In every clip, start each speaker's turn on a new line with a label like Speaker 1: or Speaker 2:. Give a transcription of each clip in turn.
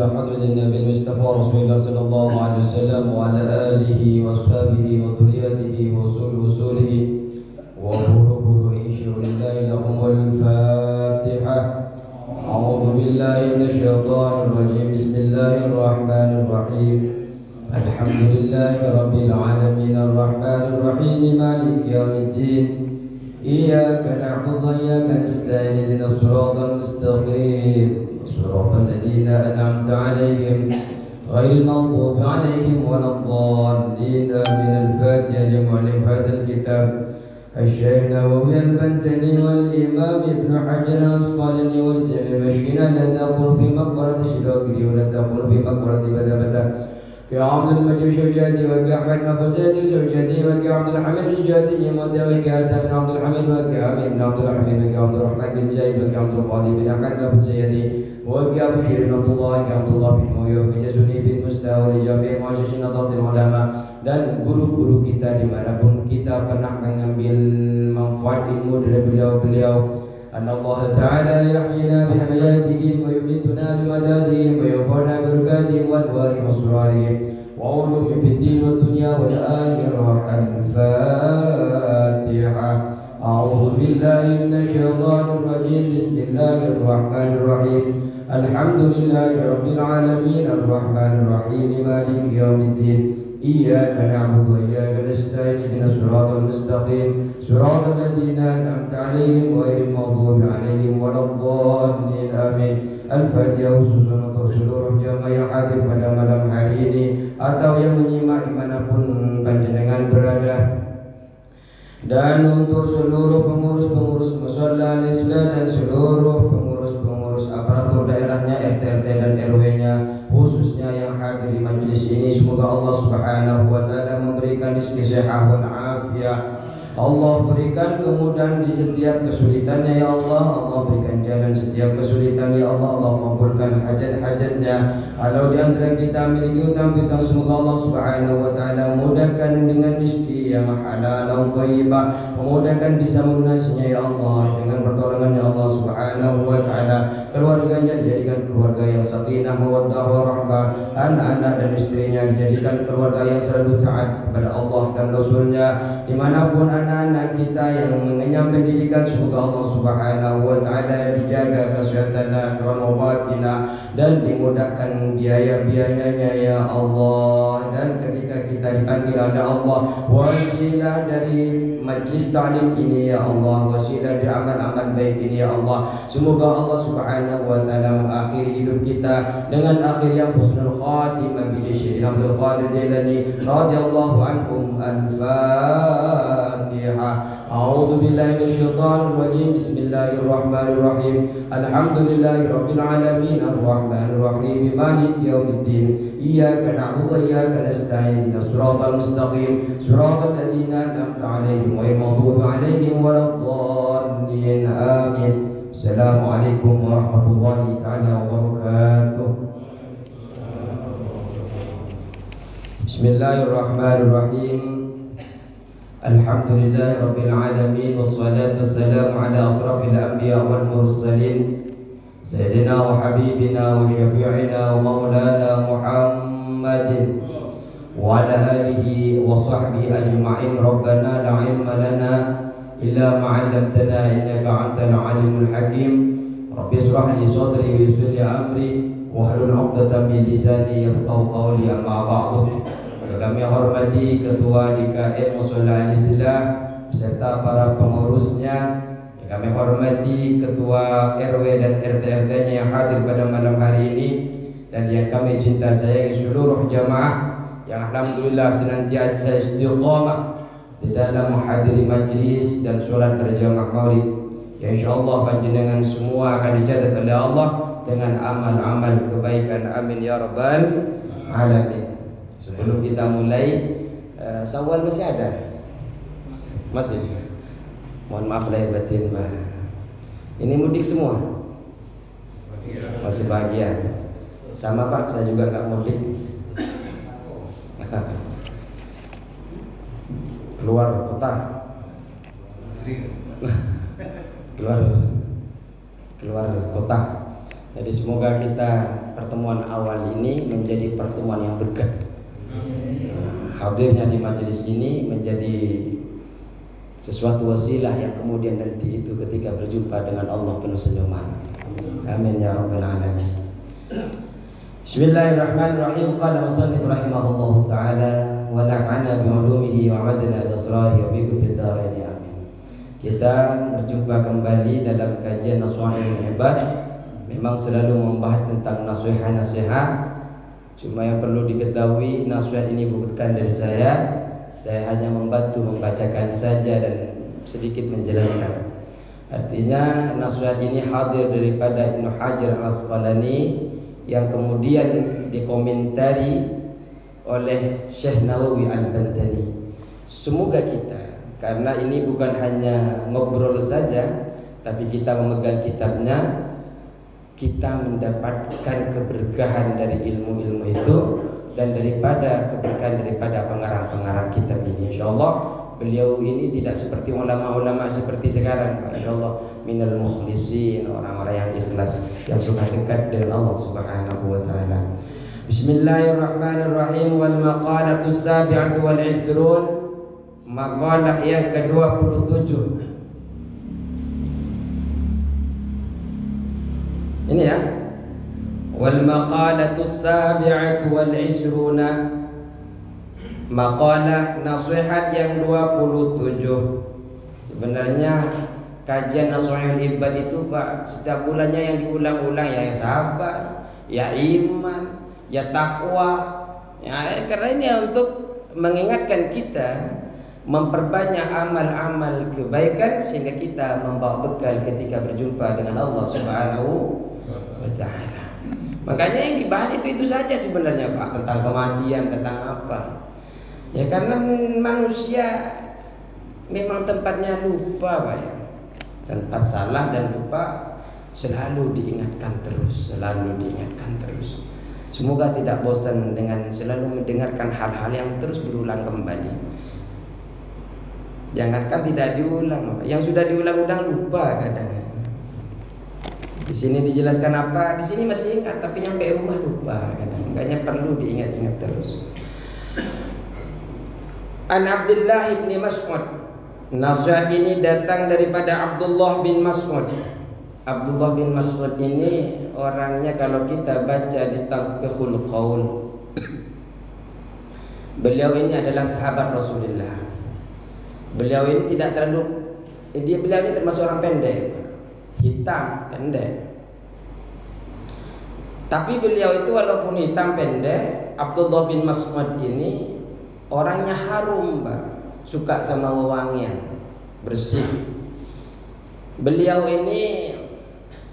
Speaker 1: إلى حضرة النبي المصطفى رسول الله صلى الله عليه وسلم وعلى آله وأصحابه وذريته وصوله وبرو إن شاء الله لهم الفاتحة. أعوذ بالله من الشيطان الرجيم. بسم الله الرحمن الرحيم. الحمد لله رب العالمين الرحمن الرحيم مالك يوم الدين. إياك نعبد وإياك نستعين اهدنا الصراط المستقيم صراط الذين أنعمت عليهم غير المغضوب عليهم ولا الضالين آمين. الفاتحة لمؤلف هذا الكتاب الشيخ نووي البنتني والإمام ابن حجر العسقلاني والجميع مشينا لا تقول في مقبرة الشلاكري ولا تقول في مقبرة بدبدة كعبد المجيد الشجادي وكأحمد مفوزاني الشجادي وكعبد الحميد الشجادي وكأحسن بن عبد الحميد وكأمين بن عبد الحميد وكعبد الرحمن بن زايد وكعبد القاضي بن أحمد مفوزاني وكأبو شير بن عبد الله وكعبد الله بن مويو وكجزوني بن مستوى ولجميع muasyisin nahdlatul ulama dan guru-guru kita dimanapun kita pernah mengambil manfaat ilmu dari beliau-beliau. Allah Ta'ala yahyina bihamayatihim wa yumituna bimadadihim wa yufana birukatihim wa anwari masrarihim wa ulumi fid din wa dunya wal akhirah. Al-Fatiha. A'udhu billahi minash shaitanir rajim. Bismillahirrahmanirrahim. Alhamdulillahi rabbil alamin arrahmanir rahim maliki yaumiddin. إياك نعبد وإياك نستعين اهدنا الصراط المستقيم صراط الذين أنعمت عليهم غير المغضوب عليهم ولا الضالين آمين. Al-Fatihah khusus untuk seluruh jamaah yang hadir pada malam hari ini atau yang menyimak dimanapun panjenengan berada, dan untuk seluruh pengurus-pengurus mushola al-Islah dan seluruh pengurus-pengurus aparatur daerahnya, RT dan RW-nya, khususnya yang hadir di majelis ini. Semoga Allah Subhanahu wa taala memberikan kesehatan dan afiat. Allah berikan kemudahan di setiap kesulitannya ya Allah. Allah berikan jalan setiap kesulitan ya Allah. Allah kabulkan hajat-hajatnya. Kalau di antara kita memiliki hutang-piutang, semoga Allah Subhanahu wa taala mudahkan dengan rezeki yang halal dan thayyibah, memudahkan bisa melunasinya ya Allah dengan pertolongan ya Allah Subhanahu wa taala. Keluarganya dijadikan keluarga yang sakinah mawaddah warahmah, anak-anak dan istrinya dijadikan keluarga yang selalu taat kepada Allah dan Rasulnya. Dimanapun anak-anak kita yang mengenyam pendidikan, semoga Allah Subhanahu wa taala dijaga kesehatannya, rahmatina, dan dimudahkan biaya-biayanya ya Allah. Dan ketika kita dipanggil oleh Allah, wasilah dari majlis ta'lim ini ya Allah, wasilah dari amal-amal baik ini ya Allah. Semoga Allah Subhanahu wa taala mengakhiri hidup kita dengan akhir yang husnul khatimah bi Syekh Abdul Qadir Jailani radhiyallahu anhum. Al-Fatiha. A'udzu billahi minasyaitonir rajim. Bismillahirrahmanirrahim. Alhamdulillahi rabbil alamin arrahmanir rahim maliki yaumiddin. Iyyaka na'budu wa iyyaka nasta'in ihdinas siratal mustaqim siratal ladzina an'amta 'alaihim ghairil maghdubi 'alaihim waladdallin. Amin. Assalamualaikum warahmatullahi taala wabarakatuh. Bismillahirrahmanirrahim. Alhamdulillahi rabbil alamin wassalatu wassalamu ala asrafil anbiya wal mursalin sayyidina wa habibina wa syafi'ina wa maulana Muhammadin wa ala alihi wa sahbihi ajma'in. Rabbana la ilma lana illa ma 'allamtana innaka antal alimul hakim. Rabbi ishrah li sadri wa yassir li amri wahlul 'uqdatam min lisani yafqahu qawli. Amma ba'du. Kami hormati Ketua DKM Mushola al-Islah beserta para pengurusnya. Kami hormati Ketua RW dan RT-RT-nya yang hadir pada malam hari ini, dan yang kami cinta sayangi seluruh jamaah yang alhamdulillah senantiasa istiqamah di dalam menghadiri majlis dan sholat berjamaah maulid. Ya insyaallah panjenengan semua akan dicatat oleh Allah dengan amal-amal kebaikan. Amin ya rabbal alamin. Sebelum kita mulai, Syawal masih ada? Masih? Mohon maaf lahir batin, Pak. Ini mudik semua? Masih bahagia. Sama Pak, saya juga nggak mudik. Keluar kota. keluar kota.
Speaker 2: Jadi semoga kita pertemuan awal ini menjadi pertemuan yang berkah. Hadirnya di majelis ini menjadi sesuatu wasilah yang kemudian nanti itu ketika berjumpa dengan Allah penuh senyuman. Amin ya rabbal alamin. Bismillahirrahmanirrahim. Qala musannif rahimahullahu taala wa nafa'ana bi 'ulumihi wa 'adana bi asrarihi wa bikum fid dharain amin. Kita berjumpa kembali dalam kajian Nasihat yang hebat. Memang selalu membahas tentang nasihat-nasihat. Cuma yang perlu diketahui, nasihat ini bukan dari saya. Saya hanya membantu membacakan saja dan sedikit menjelaskan. Artinya nasihat ini hadir daripada Ibnu Hajar Al-Asqalani yang kemudian dikomentari oleh Syekh Nawawi Al-Bantani. Semoga kita, karena ini bukan hanya ngobrol saja, tapi kita memegang kitabnya, kita mendapatkan keberkahan dari ilmu-ilmu itu dan daripada keberkahan daripada pengarang-pengarang kitab ini. InsyaAllah beliau ini tidak seperti ulama-ulama seperti sekarang, insyaallah minal mukhlisin, orang-orang yang ikhlas, yang suka dekat dengan Allah Subhanahu wa taala. Bismillahirrahmanirrahim. Wal maqalatu sabi'atu wal 'isrun, maqalah yang ke-27. Ini ya. Wal maqalatu sabi'atu wal 'isruna, maqalah nasihat yang 27. Sebenarnya kajian Nasihatul Ibad itu Pak, setiap bulannya yang diulang-ulang, ya sabar, ya iman, ya takwa. Ya, karena ini untuk mengingatkan kita memperbanyak amal-amal kebaikan sehingga kita membawa bekal ketika berjumpa dengan Allah Subhanahu wa taala. Makanya yang dibahas itu saja sebenarnya Pak, tentang kematian, tentang apa. Ya karena manusia memang tempatnya lupa Pak ya. Tempat salah dan lupa selalu diingatkan terus, selalu diingatkan terus. Semoga tidak bosan dengan selalu mendengarkan hal-hal yang terus berulang kembali. Jangankan tidak diulang, yang sudah diulang-ulang lupa kadang. Di sini dijelaskan apa, di sini masih ingat, tapi nyampe rumah lupa kadang. Makanya perlu diingat-ingat terus. An Abdullah bin Mas'ud. Nasihat ini datang daripada Abdullah bin Mas'ud. Abdullah bin Mas'ud ini orangnya kalau kita baca di Taqul Qaul, beliau ini adalah sahabat Rasulullah. Beliau ini tidak terlalu, beliau ini termasuk orang pendek, hitam, pendek. Tapi beliau itu walaupun hitam pendek, Abdullah bin Mas'ud ini orangnya harum, Mbak. Suka sama wewangian, bersih. Beliau ini,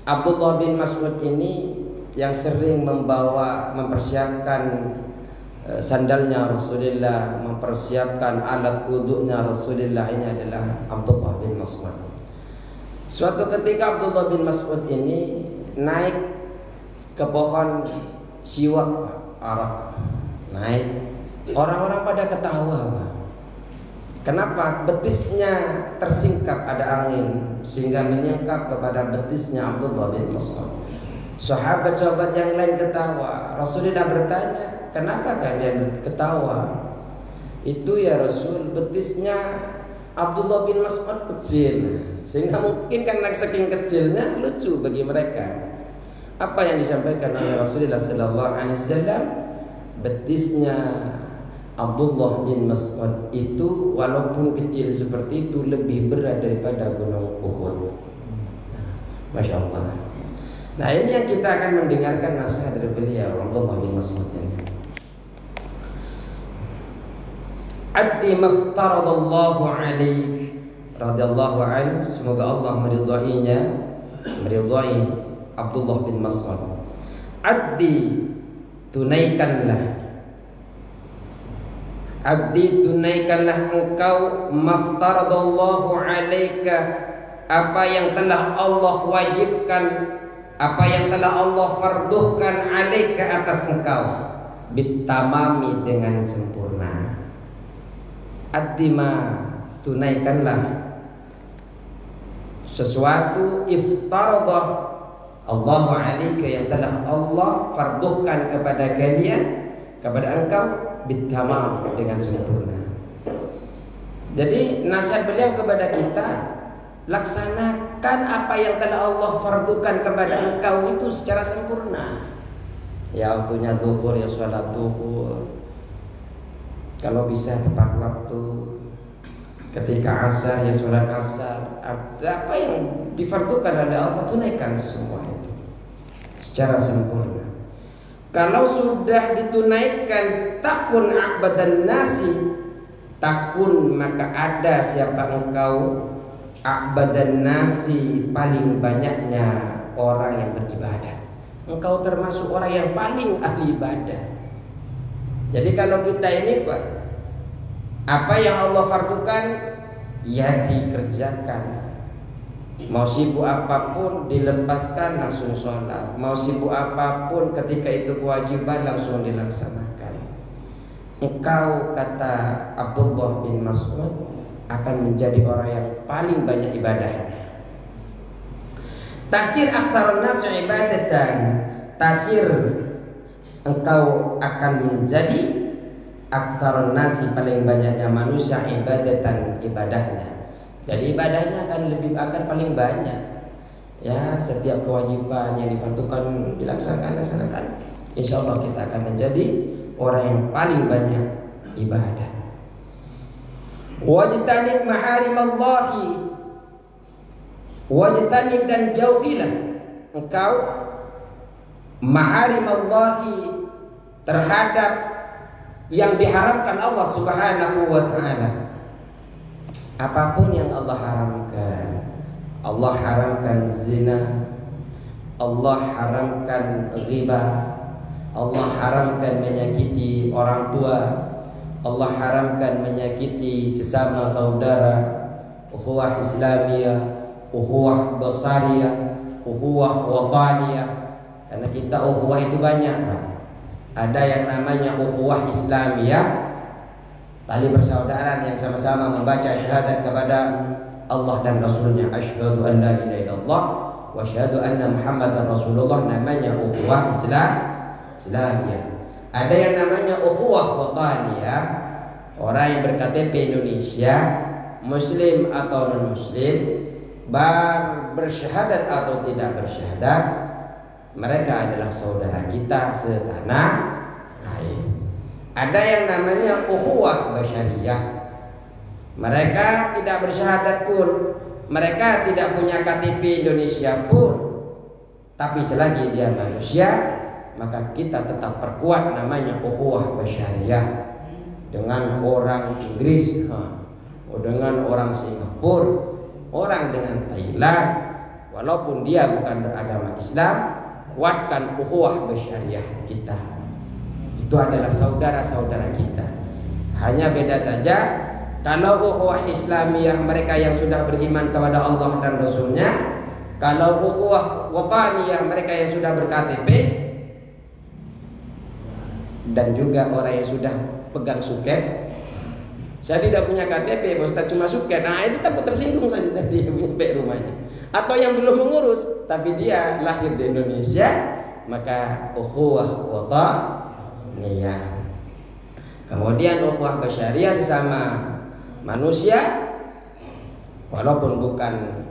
Speaker 2: Abdullah bin Mas'ud ini yang sering mempersiapkan sandalnya Rasulullah, mempersiapkan alat wuduknya Rasulullah. Ini adalah Abdullah bin Mas'ud. Suatu ketika Abdullah bin Mas'ud ini naik ke pohon siwak, arak, naik. Orang-orang pada ketawa, Pak. Kenapa? Betisnya tersingkap, ada angin sehingga menyingkap kepada betisnya Abdullah bin Mas'ud. Sahabat-sahabat yang lain ketawa. Rasulullah bertanya, kenapa kalian ketawa? Itu ya Rasul, betisnya Abdullah bin Mas'ud kecil, sehingga mungkin karena saking kecilnya lucu bagi mereka. Apa yang disampaikan oleh Rasulullah sallallahu alaihi wasallam? Betisnya Abdullah bin Mas'ud itu walaupun kecil seperti itu lebih berat daripada gunung Uhud. Masya Allah. Nah ini yang kita akan mendengarkan nasihat dari beliau Abdullah bin Mas'ud ini. Addi maftaradallahu alaik radhiyallahu anhu, semoga Allah meridainya, meridai Abdullah bin Mas'ud. Addi, tunaikanlah, addi, tunaikanlah engkau maftaradallahu alaika, apa yang telah Allah wajibkan, apa yang telah Allah farduhkan alaika atas engkau, bitamami, dengan sempurna. Addima, tunaikanlah sesuatu, iftaradah Allahu alaika, yang telah Allah farduhkan kepada kalian, kepada engkau, bitamam, dengan sempurna. Jadi nasihat beliau kepada kita, laksanakan apa yang telah Allah fardukan kepada engkau itu secara sempurna. Ya waktunya zuhur, ya sholat zuhur, kalau bisa tepat waktu. Ketika asar, ya sholat asar. Apa yang difardukan oleh Allah, tunaikan semua itu secara sempurna. Kalau sudah ditunaikan, takun a'badan nasi, takun, maka ada siapa engkau, a'badan nasi, paling banyaknya orang yang beribadah. Engkau termasuk orang yang paling ahli ibadah. Jadi kalau kita ini Pak, apa yang Allah fardukan ya dikerjakan. Mau sibuk apapun dilepaskan, langsung sholat. Mau sibuk apapun ketika itu kewajiban, langsung dilaksanakan. Engkau, kata Abdullah bin Mas'ud, akan menjadi orang yang paling banyak ibadahnya. Tasir aksarun nas ibadatan, tasir, engkau akan menjadi aksarun nasi, paling banyaknya manusia, ibadatan, ibadahnya. Jadi ibadahnya akan paling banyak. Ya, setiap kewajiban yang difardukan dilaksanakan. Insya Allah kita akan menjadi orang yang paling banyak ibadah. Wajtanib maharimallahi, wajtanib, dan jauhilah engkau maharimallahi, terhadap yang diharamkan Allah Subhanahu wa ta'ala. Apapun yang Allah haramkan. Allah haramkan zina, Allah haramkan riba, Allah haramkan menyakiti orang tua, Allah haramkan menyakiti sesama saudara, ukhuwah Islamiyah, ukhuwah basariyah, ukhuwah wataniyah. Karena kita ukhuwah itu banyak, Pak. Ada yang namanya ukhuwah Islamiyah, tali persaudaraan yang sama-sama membaca syahadat kepada Allah dan Rasulnya. Asyhadu an la ilaha illallah wa asyhadu anna Muhammadar Rasulullah, namanya ukhuwah Islamiyah. Ada yang namanya ukhuwah wataniyah, orang yang berKTP Indonesia, muslim atau non muslim, bersyahadat atau tidak bersyahadat, mereka adalah saudara kita setanah air. Ada yang namanya ukhuwah basyariyah. Mereka tidak bersyahadat pun, mereka tidak punya KTP Indonesia pun, tapi selagi dia manusia, maka kita tetap perkuat namanya ukhuwah basyariyah. Dengan orang Inggris, dengan orang Singapura, orang dengan Thailand, walaupun dia bukan beragama Islam, kuatkan ukhuwah basyariyah kita. Itu adalah saudara-saudara kita. Hanya beda saja, kalau ukhuwah Islamiyah mereka yang sudah beriman kepada Allah dan Rasulnya. Kalau ukhuwah wataniyah mereka yang sudah berKTP, dan juga orang yang sudah pegang suket. Saya tidak punya KTP, Ustaz, cuma suket. Nah itu takut tersinggung saja tadi punya rumahnya. Atau yang belum mengurus tapi dia lahir di Indonesia, maka ukhuwah wataniyah. Kemudian ukhuwah basyariyah, sesama manusia, walaupun bukan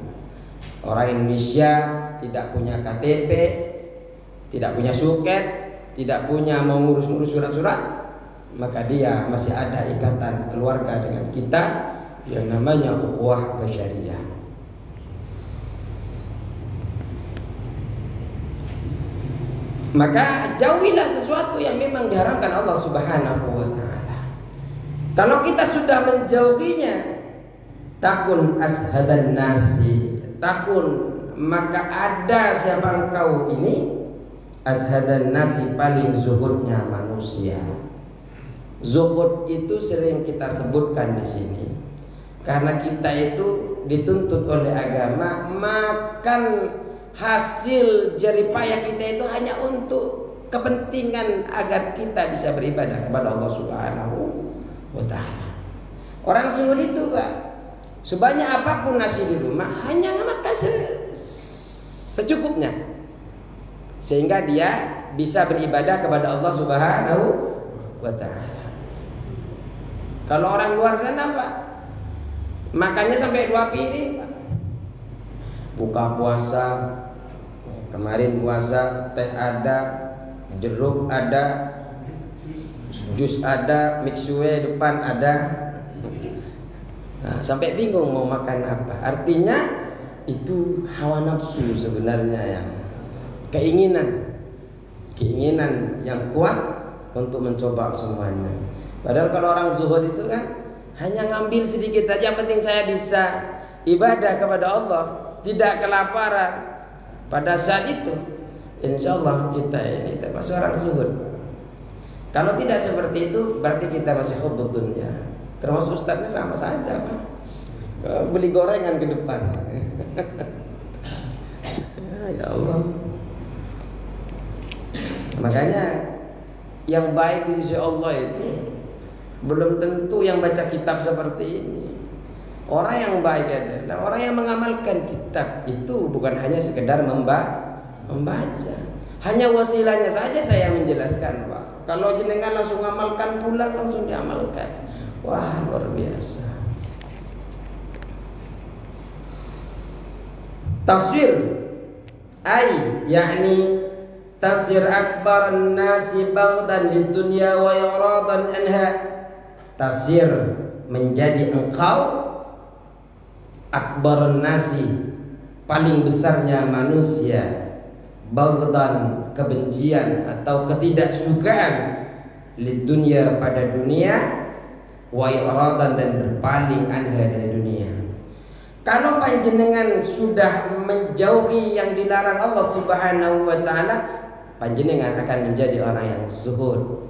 Speaker 2: orang Indonesia, tidak punya KTP, tidak punya suket, tidak punya mau ngurus-ngurus surat-surat, maka dia masih ada ikatan keluarga dengan kita yang namanya ukhuwah basyariyah. Maka jauhilah sesuatu yang memang diharamkan Allah Subhanahu wa ta'ala. Kalau kita sudah menjauhinya, takun ashadan nasi, takun, maka ada siapa engkau ini, ashadan nasi, paling zuhudnya manusia. Zuhud itu sering kita sebutkan di sini karena kita itu dituntut oleh agama makan hasil jeripayah kita itu hanya untuk kepentingan agar kita bisa beribadah kepada Allah Subhanahu wa ta'ala. Orang zuhud itu Pak, sebanyak apapun nasi di rumah hanya makan secukupnya. sehingga dia bisa beribadah kepada Allah Subhanahu wa ta'ala. Kalau orang luar sana Pak, makannya sampai 2 piring Pak. Buka puasa, kemarin puasa, teh ada, jeruk ada, jus ada, mixue depan ada. Nah, sampai bingung mau makan apa. Artinya itu hawa nafsu sebenarnya, yang keinginan yang kuat untuk mencoba semuanya. Padahal kalau orang zuhud itu kan hanya ngambil sedikit saja, yang penting saya bisa ibadah kepada Allah, tidak kelaparan. Pada saat itu insya Allah kita ini termasuk orang zuhud. Kalau tidak seperti itu berarti kita masih hubbud dunya. Termasuk ustadznya sama saja Pak, beli gorengan ke depan. Ya Allah. Makanya yang baik di sisi Allah itu belum tentu yang baca kitab seperti ini. Orang yang baik adalah orang yang mengamalkan kitab itu, bukan hanya sekedar membaca. Hanya wasilahnya saja saya menjelaskan Pak. Kalau jenengan langsung amalkan, pulang langsung diamalkan. Wah, luar biasa. Taswir yakni tasir akbar an-nasi baghdan lid-dunya wa iradan anha. Tasir menjadi engkau akbar an-nasi, paling besarnya manusia, baghdan kebencian atau ketidaksukaan, lid-dunya pada dunia, wa iradan dan berpaling anha dari dunia. Kalau panjenengan sudah menjauhi yang dilarang Allah Subhanahu wa ta'ala, panjenengan akan menjadi orang yang zuhud.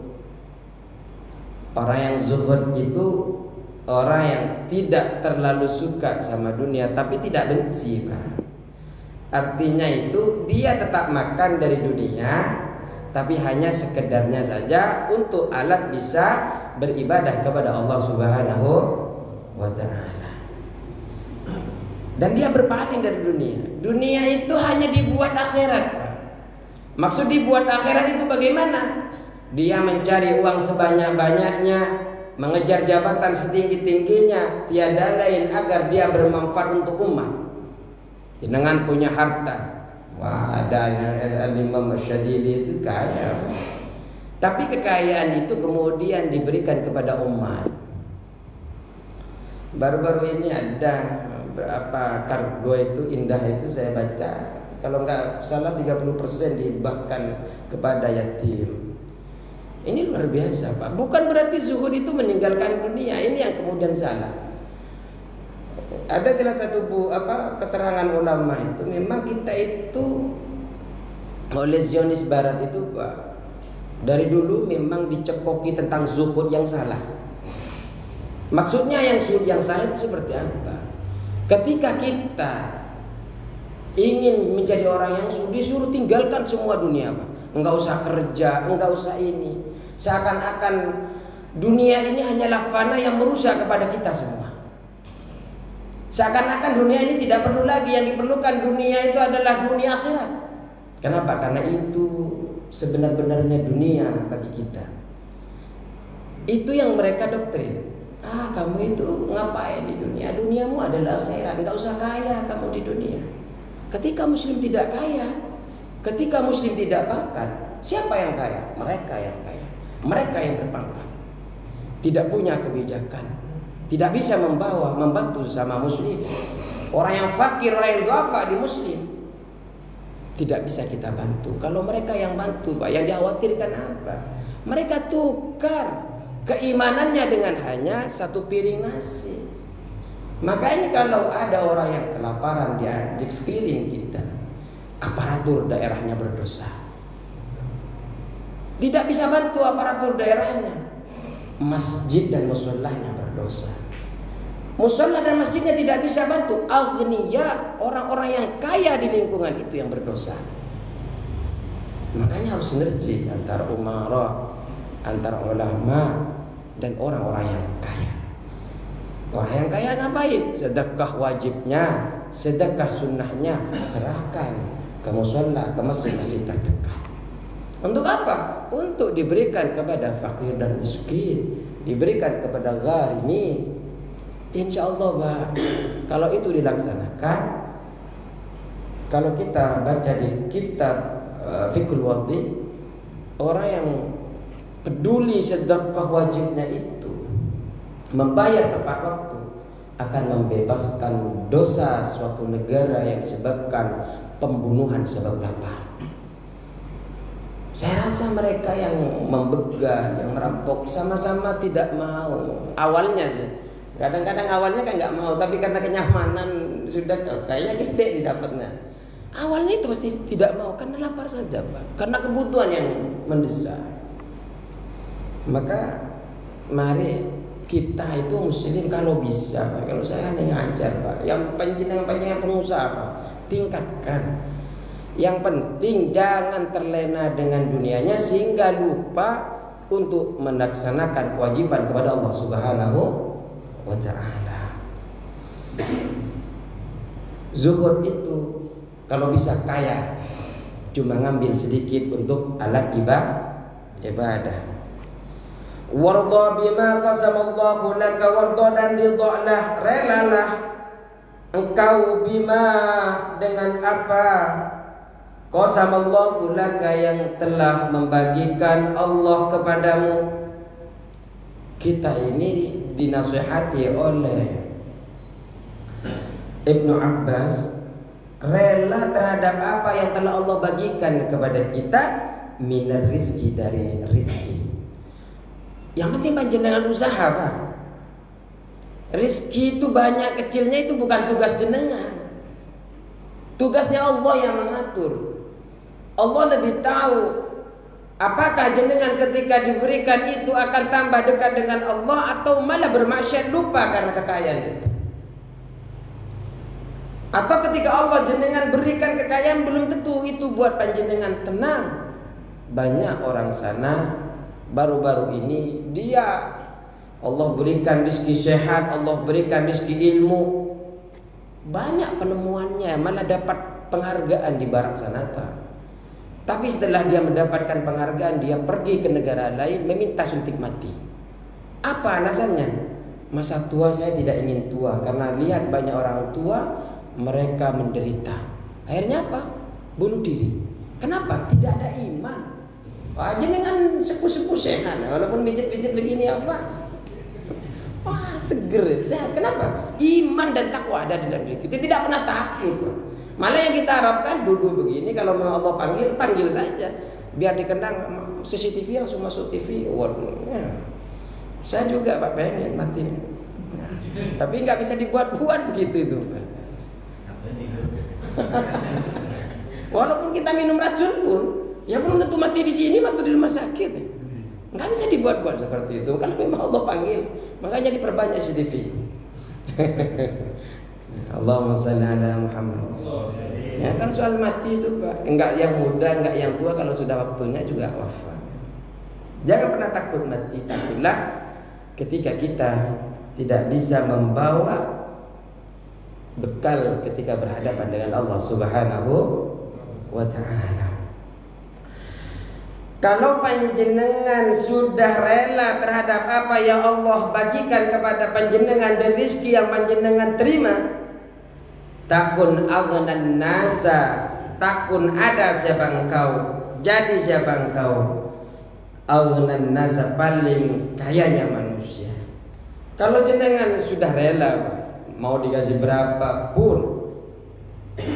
Speaker 2: Orang yang zuhud itu orang yang tidak terlalu suka sama dunia, tapi tidak benci Pak. Artinya itu dia tetap makan dari dunia, tapi hanya sekedarnya saja untuk alat bisa beribadah kepada Allah Subhanahu wa ta'ala. Dan dia berpaling dari dunia. Dunia itu hanya dibuat akhirat. Maksud dibuat akhirat itu bagaimana? Dia mencari uang sebanyak-banyaknya, mengejar jabatan setinggi-tingginya, tiada lain agar dia bermanfaat untuk umat. Dengan punya harta. Wah, ada Al-Imam Syadili itu kaya. Tapi kekayaan itu kemudian diberikan kepada umat. Baru-baru ini ada berapa kargo itu indah itu saya baca, kalau nggak salah 30% dihibahkan kepada yatim. Ini luar biasa Pak. Bukan berarti zuhud itu meninggalkan dunia. Ini yang kemudian salah. Ada salah satu keterangan ulama itu, memang kita itu oleh Zionis Barat itu Pak, dari dulu memang dicekoki tentang zuhud yang salah. Maksudnya yang zuhud yang salah itu seperti apa? Ketika kita ingin menjadi orang yang zuhud, disuruh tinggalkan semua dunia Pak. Enggak usah kerja, enggak usah ini. Seakan-akan dunia ini hanyalah fana yang merusak kepada kita semua. Seakan-akan dunia ini tidak perlu lagi. Yang diperlukan dunia itu adalah dunia akhirat. Kenapa? Karena itu sebenar-benarnya dunia bagi kita. Itu yang mereka doktrin. Kamu itu ngapain di dunia? Duniamu adalah akhirat. Enggak usah kaya kamu di dunia. Ketika muslim tidak kaya, ketika muslim tidak pangkat, siapa yang kaya? Mereka yang kaya. Mereka yang berpangkat. Tidak punya kebijakan, tidak bisa membantu sama muslim. Orang yang fakir, orang yang duafa di muslim, tidak bisa kita bantu. Kalau mereka yang bantu Pak, yang dikhawatirkan apa? Mereka tukar keimanannya dengan hanya satu piring nasi. Makanya kalau ada orang yang kelaparan di sekeliling kita, aparatur daerahnya berdosa. Tidak bisa bantu aparatur daerahnya. Masjid dan musholahnya berdosa. Musholah dan masjidnya tidak bisa bantu. Aghniya, orang-orang yang kaya di lingkungan itu yang berdosa. Makanya harus sinergi antara umara, antara ulama dan orang-orang yang kaya. Orang yang kaya ngapain? Sedekah wajibnya, sedekah sunnahnya serahkan ke mushola, ke masjid-masjid terdekat. Untuk apa? Untuk diberikan kepada fakir dan miskin, diberikan kepada gharimin. Insya Allah, Pak, kalau itu dilaksanakan, kalau kita baca di kitab Fiqhul Wadih, orang yang peduli sedekah wajibnya itu, membayar tepat waktu, akan membebaskan dosa suatu negara yang disebabkan pembunuhan sebab lapar. Saya rasa mereka yang membegal, yang merampok, sama-sama tidak mau. Awalnya sih, kadang-kadang awalnya kan nggak mau, tapi karena kenyamanan sudah kayaknya gede didapatnya. Awalnya itu pasti tidak mau karena lapar saja, Pak. Karena kebutuhan yang mendesak. Maka mari kita itu muslim kalau bisa, Pak. Kalau saya hanya ngajar, Pak. Yang panjenengan pengusaha, Pak, tingkatkan. Yang penting jangan terlena dengan dunianya sehingga lupa untuk melaksanakan kewajiban kepada Allah Subhanahu wa ta'ala. Zuhud itu kalau bisa kaya, cuma ngambil sedikit untuk alat ibadah. Warda bima qasamallahu laka, warda dan ridhalah, relalah engkau bima dengan apa qasamallahu laka yang telah membagikan Allah kepadamu. Kita ini dinasihati oleh Ibnu Abbas, rela terhadap apa yang telah Allah bagikan kepada kita, minar rizki, dari rizki. Yang penting panjenengan usaha, Pak. Rizki itu banyak kecilnya itu bukan tugas jenengan. Tugasnya Allah yang mengatur. Allah lebih tahu apakah jenengan ketika diberikan itu akan tambah dekat dengan Allah atau malah bermaksiat lupa karena kekayaan itu. Atau ketika Allah jenengan berikan kekayaan belum tentu itu buat panjenengan tenang. Banyak orang sana baru-baru ini dia Allah berikan rezeki sehat, Allah berikan rezeki ilmu, banyak penemuannya, malah dapat penghargaan di barat sanata. Tapi setelah dia mendapatkan penghargaan, dia pergi ke negara lain meminta suntik mati. Apa alasannya? Masa tua saya tidak ingin tua, karena lihat banyak orang tua mereka menderita. Akhirnya apa? Bunuh diri. Kenapa? Tidak ada iman. Wah, jenengan sepuh-sepuh sehat, walaupun pijit-pijit begini apa? Wah, seger, sehat. Kenapa? Iman dan takwa ada dalam diri kita. Tidak pernah takut. Malah yang kita harapkan duduk begini, kalau memang Allah panggil, panggil saja. Biar dikenang CCTV langsung masuk TV. Waduh. Saya juga, Pak, pengen mati. Tapi nggak bisa dibuat-buat begitu itu. Walaupun kita minum racun pun, ya belum tentu mati di sini, mati di rumah sakit. Nggak bisa dibuat-buat seperti itu. Kalau memang Allah panggil, makanya diperbanyak CCTV. Allahumma shalli ala Muhammad. Ya kan soal mati itu, Pak, enggak yang muda, enggak yang tua, kalau sudah waktunya juga wafat. Jangan pernah takut mati. Takutlah ketika kita tidak bisa membawa bekal ketika berhadapan dengan Allah Subhanahu wa ta'ala. Kalau panjenengan sudah rela terhadap apa yang Allah bagikan kepada panjenengan dan rezeki yang panjenengan terima, takun aghnan nasa, takun ada siapa engkau, jadi siapa engkau. Aghnan nasa, paling kayanya manusia. Kalau jenengan sudah rela, mau dikasih berapapun,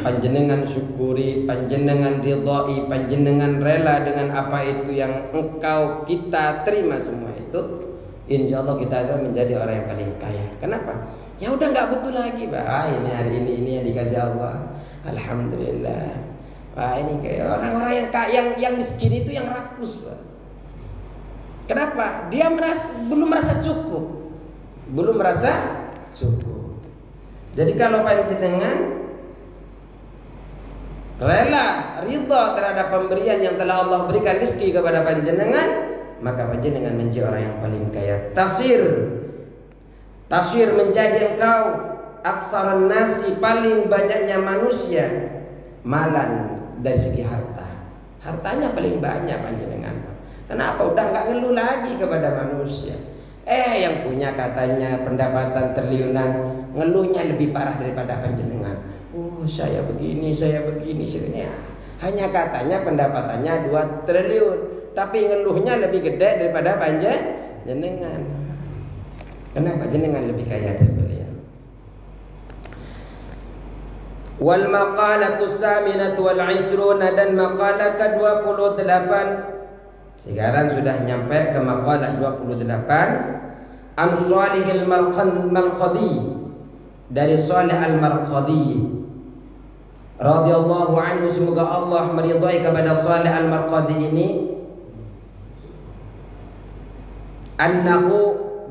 Speaker 2: panjenengan syukuri, panjenengan ridhai, panjenengan rela dengan apa itu yang engkau kita terima semua itu, insya Allah kita akan menjadi orang yang paling kaya. Kenapa? Ya udah nggak butuh lagi, Pak. Ini hari ini yang dikasih Allah, alhamdulillah. Wah, ini kayak orang-orang yang miskin itu yang rakus, Pak. Kenapa? Dia belum merasa cukup, belum merasa cukup. Jadi kalau panjenengan rela, ridha terhadap pemberian yang telah Allah berikan rezeki kepada panjenengan, maka panjenengan menjadi orang yang paling kaya. Taswir menjadi engkau aksaran nasi, paling banyaknya manusia, malan dari segi harta. Hartanya paling banyak panjenengan. Kenapa? Udah nggak ngeluh lagi kepada manusia. Yang punya katanya pendapatan triliunan, ngeluhnya lebih parah daripada panjenengan. Oh, saya begini. Hanya katanya pendapatannya 2 triliun, tapi ngeluhnya lebih gede daripada panjenengan. Kenapa jenengan lebih kaya dari beliau? Wal maqalatu saminatu wal isruna, dan maqalah ke-28. Sekarang sudah nyampe ke maqalah 28. An Shalihil Marqadi, dari Shalih Al-Marqadi radhiyallahu anhu, semoga Allah meridhai kepada Shalih Al-Marqadi ini,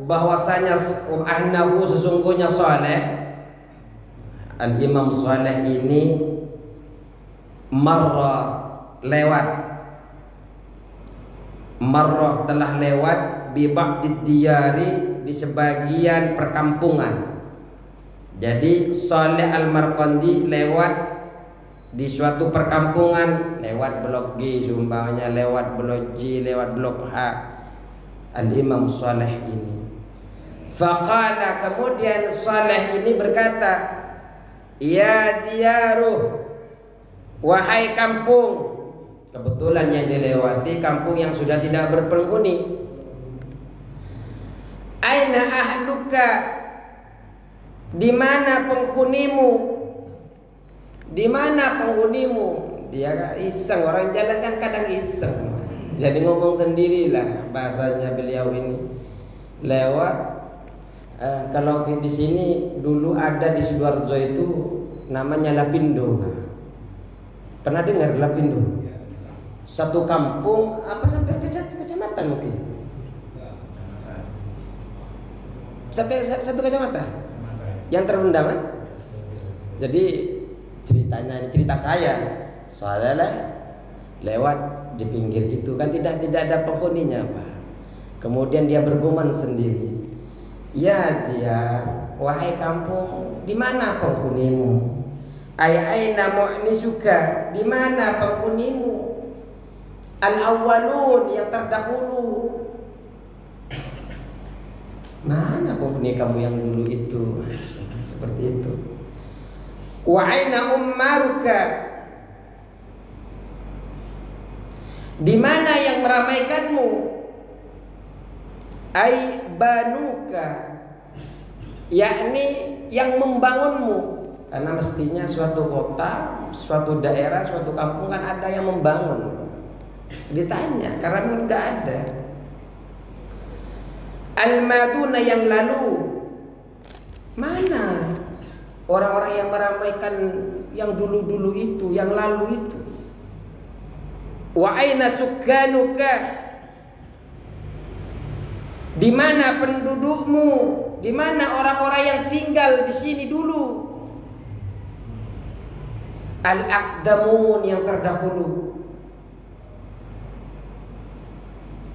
Speaker 2: bahwasanya sesungguhnya Shalih, Al-Imam Shalih ini telah lewat bi ba'did diyari, di sebagian perkampungan. Jadi Shalih Al-Marqadi lewat di suatu perkampungan, lewat blok G umpamanya, lewat blok J, lewat blok H. Al-Imam Shalih ini, faqala, kemudian Shalih ini berkata, ya diyaru, wahai kampung. Kebetulan yang dilewati kampung yang sudah tidak berpenghuni. Aina ahluka, di mana penghunimu? Di mana penghunimu? Dia iseng, orang jalan kan kadang iseng. Jadi ngomong sendirilah bahasanya beliau ini. Lewat kalau di sini dulu ada di Sidoarjo itu namanya Lapindo. Pernah dengar Lapindo? Satu kampung apa sampai kecamatan mungkin. Sampai satu kecamatan yang terendam kan? Jadi ceritanya ini cerita saya, soalnya lewat di pinggir itu kan tidak ada penghuninya, Pak. Kemudian dia bergumam sendiri, ya dia, wahai kampung, di mana penghunimu? Aina mu'nisuka, di mana penghunimu? Al-awwalun, yang terdahulu. Mana penghuni kamu yang dulu itu? Seperti itu. Wa aina ummaruka, di mana yang meramaikanmu? Ai banuka, yakni yang membangunmu. Karena mestinya suatu kota, suatu daerah, suatu kampung kan ada yang membangun. Ditanya karena enggak ada. Al-maduna, yang lalu, mana orang-orang yang meramaikan yang dulu-dulu itu, yang lalu itu? Wa aina sukanuka, di mana pendudukmu? Di mana orang-orang yang tinggal di sini dulu? Al-aqdamun, yang terdahulu.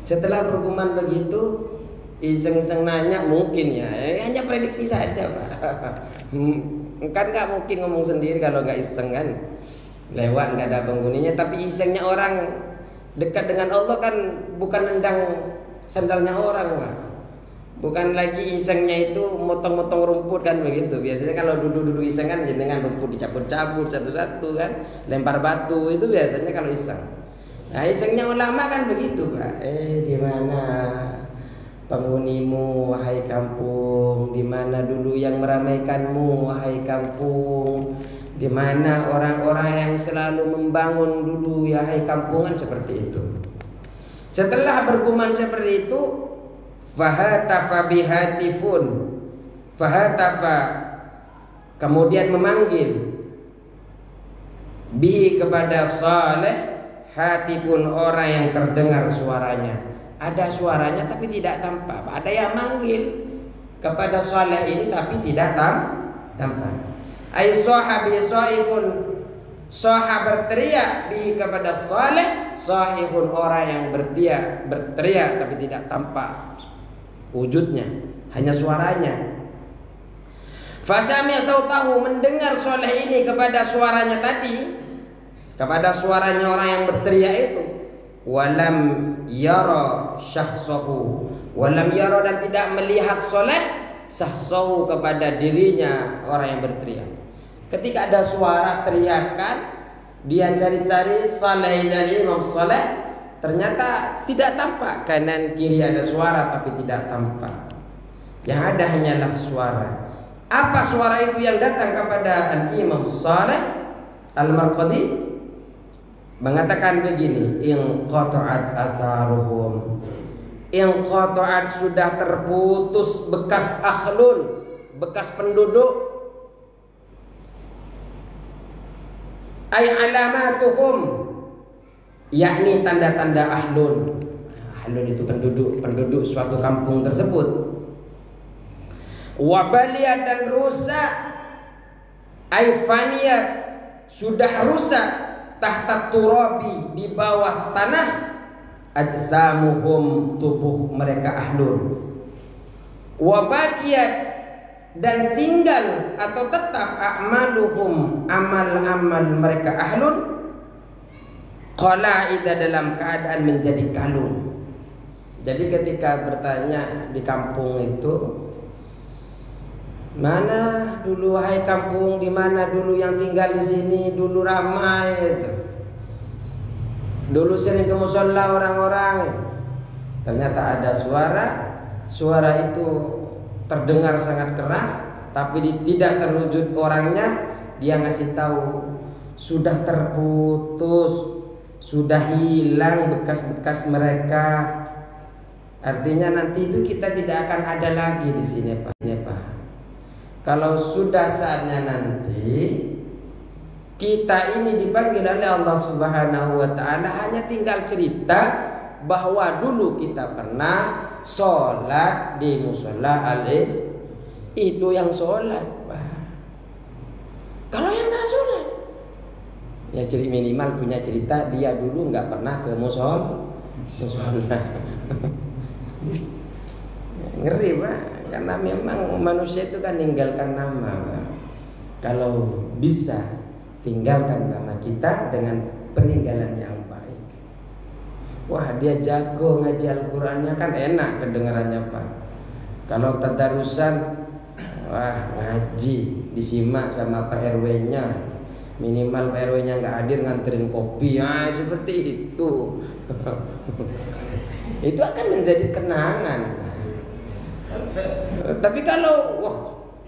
Speaker 2: Setelah bergumam begitu, iseng-iseng nanya, mungkin ya, hanya prediksi saja, Pak. Kan nggak mungkin ngomong sendiri kalau nggak iseng kan. Lewat nggak ada penghuninya, tapi isengnya orang dekat dengan Allah kan bukan nendang sandalnya orang, Pak. Bukan lagi isengnya itu motong-motong rumput kan begitu. Biasanya kalau duduk-duduk iseng kan dengan rumput dicabut-cabut satu-satu kan, lempar batu, itu biasanya kalau iseng. Nah, isengnya ulama kan begitu, Pak. Di mana penghunimu, wahai kampung? Di mana dulu yang meramaikanmu, wahai kampung? Di mana orang-orang yang selalu membangun dulu, ya hai kampungan? Seperti itu. Setelah bergumam seperti itu, fahatafa bihatifun, fahatafa, kemudian memanggil, bihi, kepada Shalih, hatifun, orang yang terdengar suaranya. Ada suaranya tapi tidak tampak. Ada yang manggil kepada Shalih ini tapi tidak tampak. Ai sahabi sahihun, sahah berteriak bi kepada Shalih, sahihun, orang yang berteriak tapi tidak tampak wujudnya, hanya suaranya. Fasami sautahu, mendengar Shalih ini kepada suaranya tadi. kepada suaranya orang yang berteriak itu. Walam yara syahsahu, walam yara, dan tidak melihat soleh syahsahu, kepada dirinya orang yang berteriak. Ketika ada suara teriakan, dia cari-cari saleh dari imam saleh, ternyata tidak tampak. Kanan kiri ada suara tapi tidak tampak. Yang ada hanyalah suara. Apa suara itu yang datang kepada al-imam saleh? Al-Marqadi mengatakan begini, inqata'at atharuhum, inqata'at, sudah terputus bekas ahlun, bekas penduduk, ay alamatuhum, yakni tanda-tanda ahlun. Ahlun itu penduduk suatu kampung tersebut. Wabaliyat, dan rusak, ay faniyat, sudah rusak, tahta turabi, di bawah tanah, ajsamuhum, tubuh mereka ahlun. Wabakiyat, dan tinggal atau tetap a'maluhum, amal-amal mereka ahlun, qala'ida, dalam keadaan menjadi kalung. Jadi ketika bertanya di kampung itu, mana dulu hai kampung, di mana dulu yang tinggal di sini, dulu ramai itu, dulu sering ke musholla orang-orang. Ternyata ada suara itu terdengar sangat keras, tapi tidak terwujud orangnya. Dia ngasih tahu sudah terputus, sudah hilang bekas-bekas mereka. Artinya nanti itu kita tidak akan ada lagi di sini, Pak. Kalau sudah saatnya nanti kita ini dipanggil oleh Allah Subhanahu wa taala, hanya tinggal cerita bahwa dulu kita pernah sholat di musholla al-is, itu yang sholat, Pak. Kalau yang nggak sholat, ya jadi minimal punya cerita dia dulu nggak pernah ke musholla. Ngeri, Pak. Karena memang manusia itu kan ninggalkan nama, Pak. Kalau bisa tinggalkan nama kita dengan peninggalan yang baik. Wah, dia jago ngaji Al-Qurannya, kan enak kedengarannya, Pak. Kalau tadarusan, wah, ngaji disimak sama Pak RW-nya. Minimal Pak RW-nya nggak hadir, nganterin kopi, seperti itu. Itu akan menjadi kenangan. Tapi kalau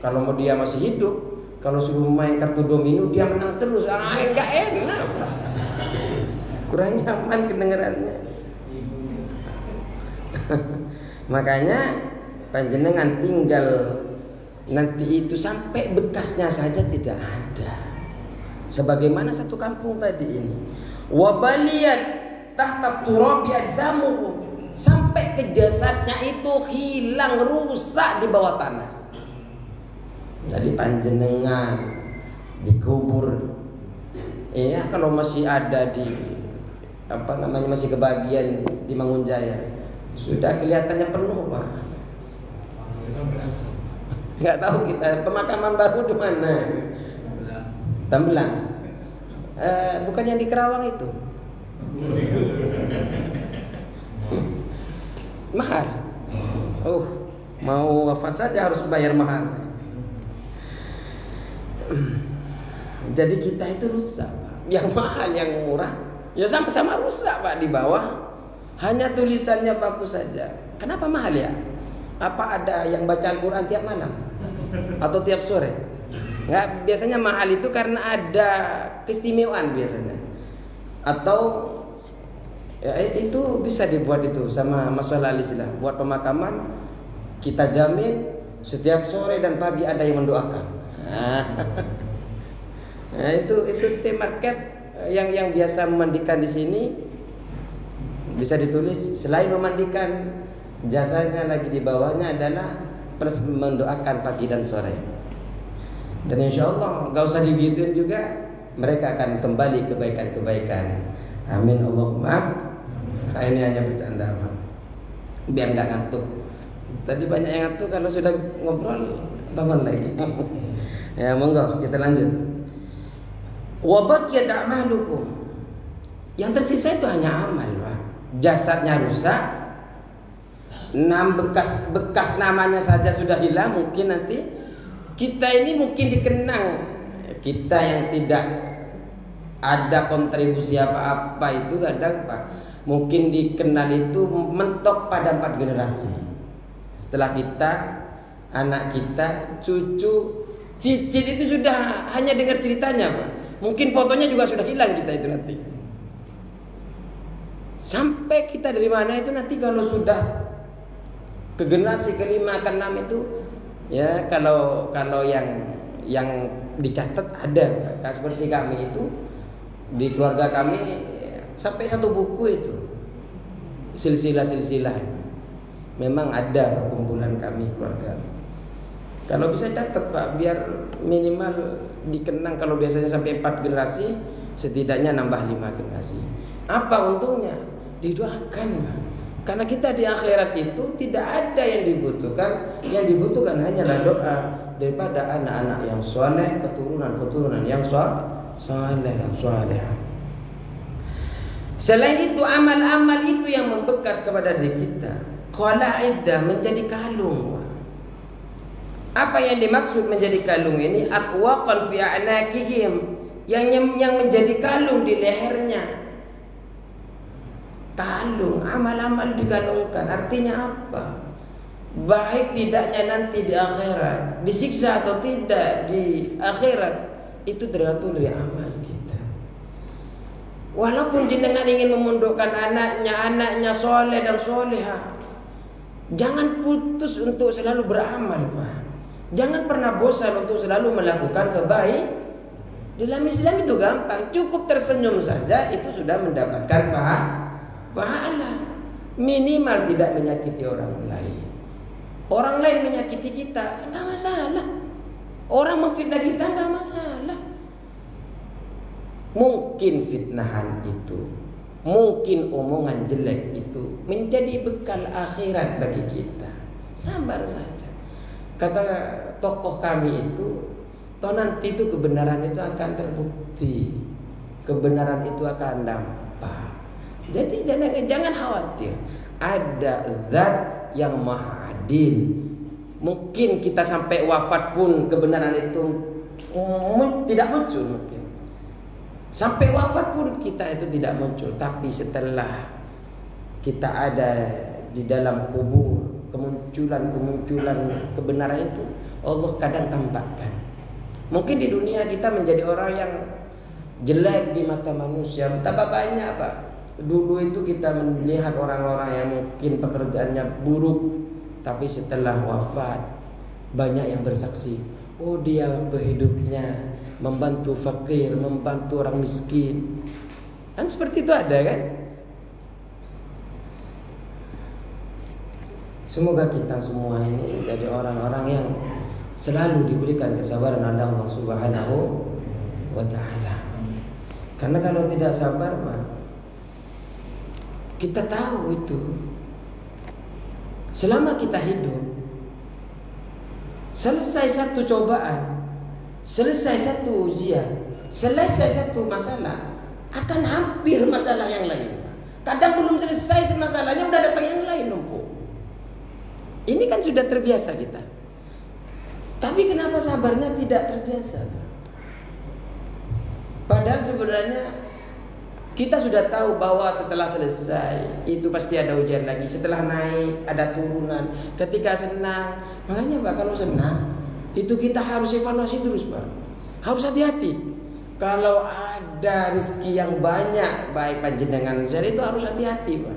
Speaker 2: mau dia masih hidup, kalau suruh main kartu domino dia menang terus, enggak enak, kurang nyaman kedengarannya. Makanya panjenengan tinggal nanti itu sampai bekasnya saja tidak ada. Sebagaimana satu kampung tadi ini. Wabaliyat tahta turabi ajsamuhum, sampai ke jasadnya itu hilang, rusak di bawah tanah. Jadi panjenengan dikubur, ya kalau masih ada di masih kebagian di Mangunjaya, sudah kelihatannya penuh, Pak. Nggak tahu kita pemakaman baru di mana. Tambelang. Bukan yang di Kerawang itu. Mahal. Mau wafat saja harus bayar mahal. Jadi kita itu rusak, Pak. Yang mahal, yang murah, ya sama-sama rusak, Pak. Di bawah hanya tulisannya bagus saja. Kenapa mahal ya? Apa ada yang baca Al-Quran tiap malam atau tiap sore? Nggak, biasanya mahal itu karena ada keistimewaan biasanya. Atau ya, itu bisa dibuat itu sama Mas Walalis lah. Buat pemakaman kita jamin setiap sore dan pagi ada yang mendoakan. Nah, itu tim market yang biasa memandikan di sini, bisa ditulis selain memandikan, jasanya lagi di bawahnya adalah plus mendoakan pagi dan sore. Dan insya Allah gak usah digituin juga, mereka akan kembali kebaikan-kebaikan. Amin Allahumma. Nah, ini hanya bercanda, Pak, biar nggak ngantuk. Tadi banyak yang ngantuk, kalau sudah ngobrol bangun lagi. Ya monggo kita lanjut. Wa baqiyat a'malukum, Yang tersisa itu hanya amal, Pak. Jasadnya rusak, bekas namanya saja sudah hilang. Mungkin nanti kita ini mungkin dikenang, kita yang tidak ada kontribusi apa-apa itu kadang, Pak, mungkin dikenal itu mentok pada 4 generasi. Setelah kita, anak kita, cucu, cicit itu sudah hanya dengar ceritanya, Pak. Mungkin fotonya juga sudah hilang kita itu nanti. Sampai kita dari mana itu nanti kalau sudah ke generasi ke-5 ke-6 itu, ya kalau yang dicatat ada, seperti kami itu di keluarga kami sampai 1 buku itu silsilah memang ada perkumpulan kami keluarga. Kalau bisa catat, Pak, biar minimal dikenang. Kalau biasanya sampai 4 generasi, setidaknya nambah 5 generasi. Apa untungnya? Didoakan, Pak. Karena kita di akhirat itu tidak ada yang dibutuhkan. Yang dibutuhkan hanyalah doa daripada anak-anak yang soleh, keturunan yang soleh dan soleh. Selain itu, amal-amal itu yang membekas kepada diri kita. Qalaidah, menjadi kalung. Apa yang dimaksud menjadi kalung ini? Atwaqan fi a'naqihim, yang menjadi kalung di lehernya. Kalung, amal-amal dikalungkan. Artinya apa? Baik tidaknya nanti di akhirat, disiksa atau tidak di akhirat, itu tergantung dari amal kita. Walaupun jenengan ingin memondokkan anaknya soleh dan soleha, jangan putus untuk selalu beramal, Pak. Jangan pernah bosan untuk selalu melakukan kebaikan. Dalam Islam itu gampang, cukup tersenyum saja itu sudah mendapatkan pahala. Minimal tidak menyakiti orang lain. Orang lain menyakiti kita, enggak masalah. Orang memfitnah kita, enggak masalah. Mungkin fitnahan itu, mungkin omongan jelek itu menjadi bekal akhirat bagi kita. Sabar saja. Kata tokoh kami itu, toh nanti itu kebenaran itu akan terbukti, kebenaran itu akan nampak. Jadi jangan khawatir. Ada zat yang maha adil. Mungkin kita sampai wafat pun kebenaran itu tidak muncul, mungkin. Sampai wafat pun kita itu tidak muncul. Tapi setelah kita ada di dalam kubur, kemunculan kebenaran itu Allah kadang tampakkan. Mungkin di dunia kita menjadi orang yang jelek di mata manusia. Betapa banyak, Pak. Dulu itu kita melihat orang-orang yang mungkin pekerjaannya buruk, tapi setelah wafat banyak yang bersaksi, oh dia waktu hidupnya membantu fakir, membantu orang miskin. Kan seperti itu ada, kan? Semoga kita semua ini jadi orang-orang yang selalu diberikan kesabaran oleh Allah Subhanahu wa ta'ala. Karena kalau tidak sabar, Pak, kita tahu itu selama kita hidup, selesai satu cobaan, selesai satu ujian, selesai satu masalah, akan hampir masalah yang lain. Kadang belum selesai masalahnya udah datang yang lain numpuk. Ini kan sudah terbiasa kita. Tapi kenapa sabarnya tidak terbiasa? Padahal sebenarnya kita sudah tahu bahwa setelah selesai itu pasti ada ujian lagi. Setelah naik ada turunan. Ketika senang, makanya, Pak, kalau senang itu kita harus evaluasi terus, Pak. Harus hati-hati. Kalau ada rezeki yang banyak, baik panjenengan jadi itu harus hati-hati, Pak.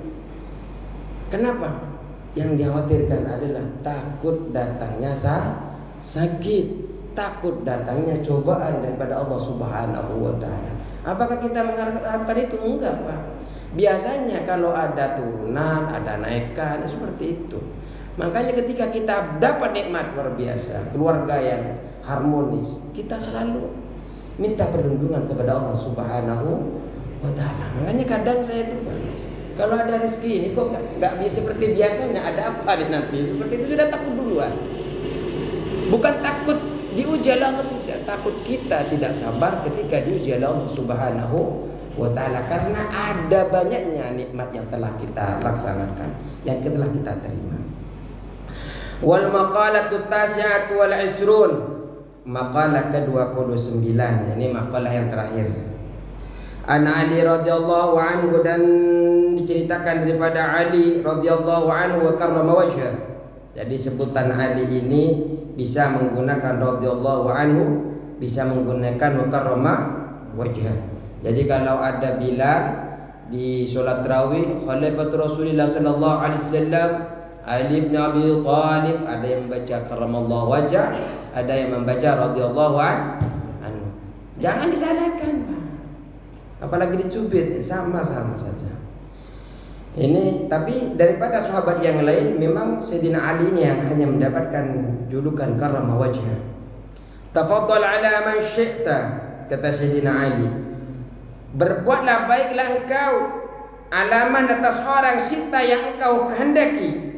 Speaker 2: Kenapa? Yang dikhawatirkan adalah takut datangnya sakit, takut datangnya cobaan daripada Allah Subhanahu wa ta'ala. Apakah kita mengharapkan itu? Enggak, Pak. Biasanya kalau ada turunan, ada naikan, seperti itu. Makanya ketika kita dapat nikmat luar biasa, keluarga yang harmonis, kita selalu minta perlindungan kepada Allah Subhanahu wa ta'ala. Makanya kadang saya tuh, Pak, kalau ada rezeki ini kok nggak bisa seperti biasanya, ada apa nih nanti? Seperti itu sudah takut duluan. Bukan takut diuji oleh Allah, tidak. Takut kita tidak sabar ketika diuji oleh Allah Subhanahu wa ta'ala, karena ada banyaknya nikmat yang telah kita laksanakan, yang telah kita terima. Wal maqalatu tasi'atu wal isrun, maqalah ke-29, ini maqalah yang terakhir. An Ali radhiyallahu anhu, dan diceritakan daripada Ali radhiyallahu anhu wa karrama wajhah. Jadi sebutan Ali ini bisa menggunakan radhiyallahu anhu, bisa menggunakan wa karrama wajhah. Jadi kalau ada Bilal di sholat tarawih, Khalifatul Rasulullah sallallahu alaihi wasallam Ali bin Abi Thalib, ada yang membaca karramallahu wajhah, ada yang membaca radhiyallahu anhu. Jangan disalahkan, apalagi dicubit, sama-sama saja. Ini tapi daripada sahabat yang lain, memang Sayyidina Ali ini yang hanya mendapatkan julukan karramah wajhah. Tafaddal ala man syi'ta, kata Sayyidina Ali, berbuatlah baiklah engkau alaman atas orang syi'ta yang engkau kehendaki.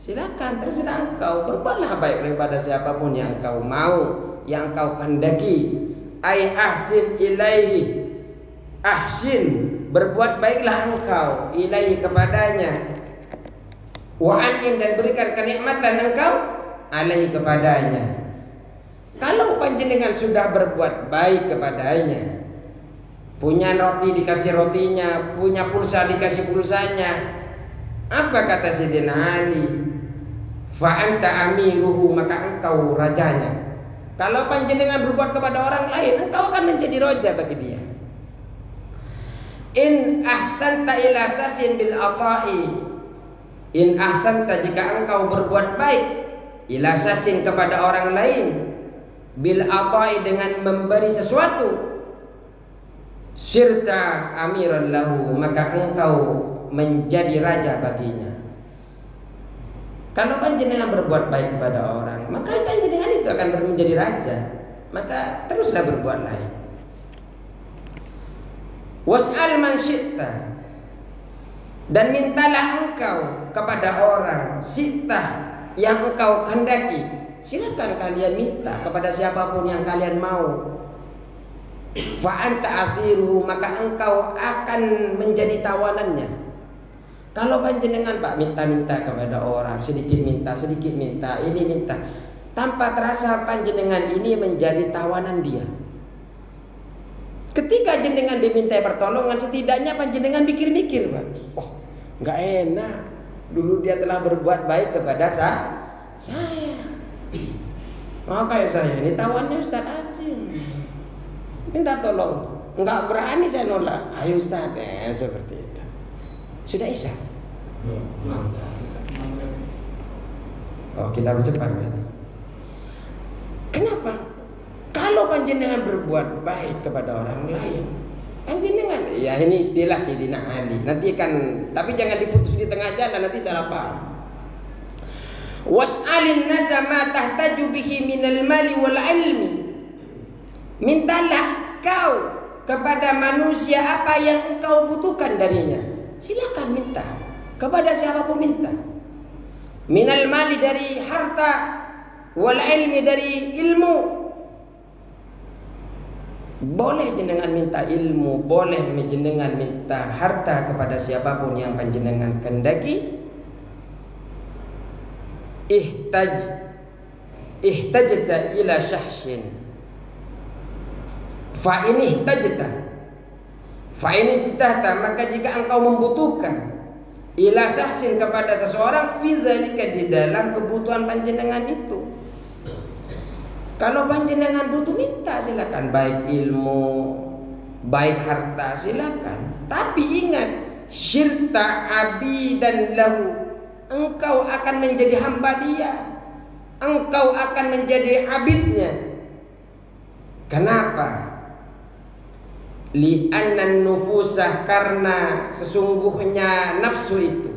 Speaker 2: Silakan, terserah engkau, berbuatlah baik daripada siapapun yang engkau mau, yang engkau kehendaki. Ai ahsin ilaihi, ahsin, berbuat baiklah engkau ilaihi kepadanya, wa an'im, dan berikan kenikmatan engkau alaihi kepadanya. Kalau panjenengan sudah berbuat baik kepadanya, punya roti dikasih rotinya, punya pulsa dikasih pulsanya, apa kata Sayyidina Ali? Fa anta amiruhu, maka engkau rajanya. Kalau panjenengan berbuat kepada orang lain, engkau akan menjadi raja bagi dia. In ahsanta ila sasin bil aqai, in ahsanta, jika engkau berbuat baik, ila sasin kepada orang lain, bil aqai, dengan memberi sesuatu, sirta amiran lahu, maka engkau menjadi raja baginya. Kalau panjenengan berbuat baik kepada orang, maka panjenengan itu akan menjadi raja. Maka teruslah berbuat baik. Was'al man syi'ta, dan mintalah engkau kepada orang syi'ta yang engkau kehendaki. Silakan kalian minta kepada siapapun yang kalian mau. Fa anta asiruhu, maka engkau akan menjadi tawanannya. Kalau panjenengan Pak minta-minta kepada orang, sedikit minta, ini minta, tanpa terasa panjenengan ini menjadi tawanan dia. Ketika jenengan diminta pertolongan, setidaknya panjenengan mikir-mikir, Pak. Oh, nggak enak. Dulu dia telah berbuat baik kepada saya. Oh, kayak saya ini tawannya Ustaz Azim, minta tolong, nggak berani saya nolak. Ayo Ustaz, seperti itu. Sudah isya? Oh, kita bercepat berarti. Kenapa? Kalau panjenengan berbuat baik kepada orang lain, panjenengan, ya ini istilah Sayyidina Ali. Nanti kan, tapi jangan diputus di tengah jalan, nanti salah paham. Was'alin nasa ma tahtaju bihi minal mali wal ilmi, mintalah kau kepada manusia apa yang engkau butuhkan darinya. Silakan minta kepada siapapun minta. Minal mali, dari harta, wal ilmi, dari ilmu. Boleh jenengan minta ilmu, boleh jenengan minta harta kepada siapapun yang panjenengan kehendaki. Ihtajta ila syahshin, fa ini ihtajta, fa ini citahta, maka jika engkau membutuhkan ila syahsin, kepada seseorang, fi dzalika, di dalam kebutuhan panjenengan itu. Kalau panjenengan butuh, minta silakan, baik ilmu, baik harta, silakan. Tapi ingat, syirta abidan lahu, engkau akan menjadi hamba dia, engkau akan menjadi abidnya. Kenapa? Li'annan nufusah, karena sesungguhnya nafsu itu,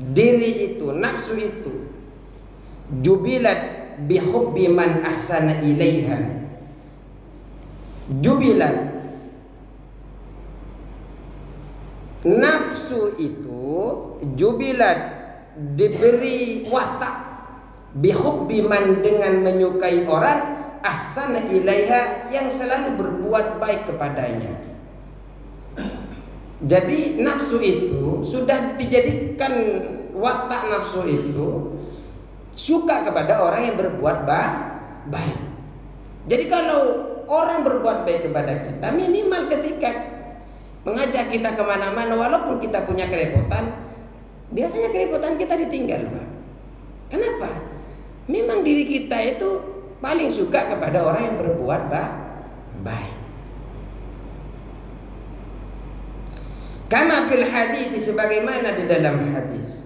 Speaker 2: diri itu, nafsu itu, jubilat bihubbi man ahsana ilaiha, jubilat, nafsu itu jubilat, diberi watak, bihubbi man, dengan menyukai orang, ahsana ilaiha, yang selalu berbuat baik kepadanya. Jadi nafsu itu sudah dijadikan, watak nafsu itu suka kepada orang yang berbuat baik. Jadi kalau orang berbuat baik kepada kita, minimal ketika mengajak kita kemana-mana, walaupun kita punya kerepotan, biasanya kerepotan kita ditinggal, Pak. Kenapa? Memang diri kita itu paling suka kepada orang yang berbuat baik. Kama fil hadis, sebagaimana di dalam hadis,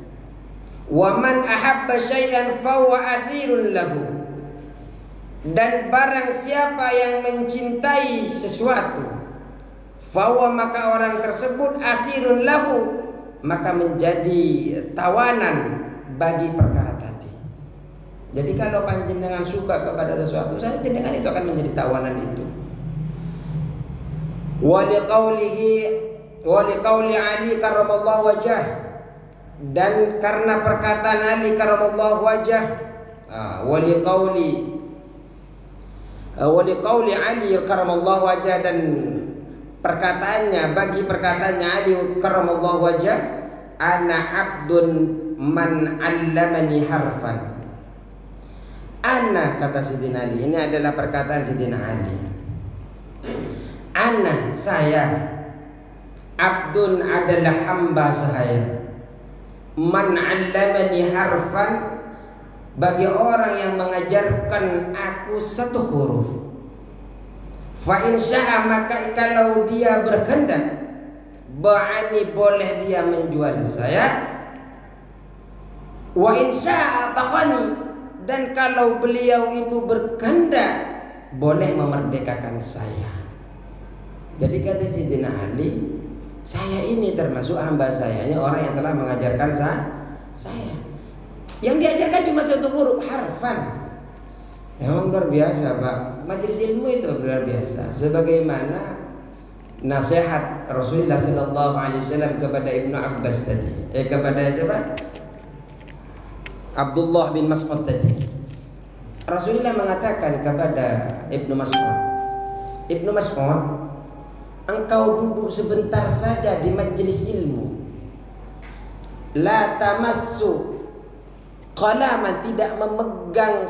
Speaker 2: wa man ahabba syai'an fa huwa asirun lahu. Dan barang siapa yang mencintai sesuatu, fa huwa, maka orang tersebut asirun lahu, maka menjadi tawanan bagi perkara tadi. Jadi kalau panjenengan suka kepada sesuatu, panjenengan itu akan menjadi tawanan itu. Wa liqauli Ali karramallahu wajah, dan karena perkataan Ali karramallahu wajah, wa liqauli Ali karramallahu wajah, dan perkataannya, bagi perkataannya Ali karramallahu wajah, ana abdun man 'allamani harfan. Ana, kata Sidina Ali, ini adalah perkataan Sidina Ali. Ana, saya, abdun adalah hamba saya, man 'allamani harfan, bagi orang yang mengajarkan aku satu huruf. Fa in syaa, maka kalau dia berkehendak, ba'ani, boleh dia menjual saya. Wa in syaa takhani, dan kalau beliau itu berkehendak, boleh memerdekakan saya. Jadi kata Sidina Ali, saya ini termasuk hamba saya, ini orang yang telah mengajarkan saya. Yang diajarkan cuma satu huruf, harfan. Memang luar biasa, Pak. Majelis ilmu itu luar biasa. Sebagaimana nasihat Rasulullah sallallahu alaihi wasallam kepada Ibnu Abbas tadi. Kepada siapa? Abdullah bin Mas'ud tadi. Rasulullah mengatakan kepada Ibnu Mas'ud, Ibnu Mas'ud, engkau duduk sebentar saja di majelis ilmu. La tamassu qalaman, tidak memegang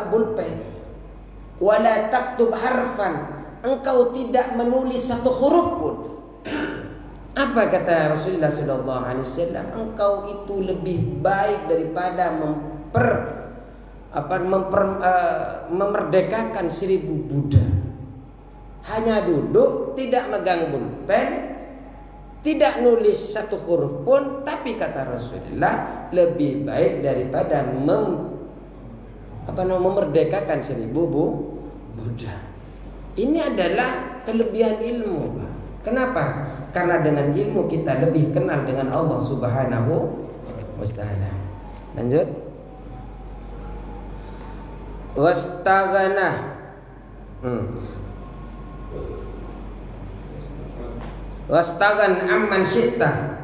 Speaker 2: pulpen. Wala taktub harfan, engkau tidak menulis satu huruf pun. Apa kata Rasulullah sallallahu alaihi wasallam? Engkau itu lebih baik daripada memerdekakan 1000 budak. Hanya duduk, tidak megang pulpen, tidak nulis satu huruf pun, tapi kata Rasulullah lebih baik daripada memerdekakan 1000 budak. Ini adalah kelebihan ilmu, Pak. Kenapa? Karena dengan ilmu kita lebih kenal dengan Allah Subhanahu wa ta'ala. Lanjut. Wastaghana. Wastaghan amman syi'ta.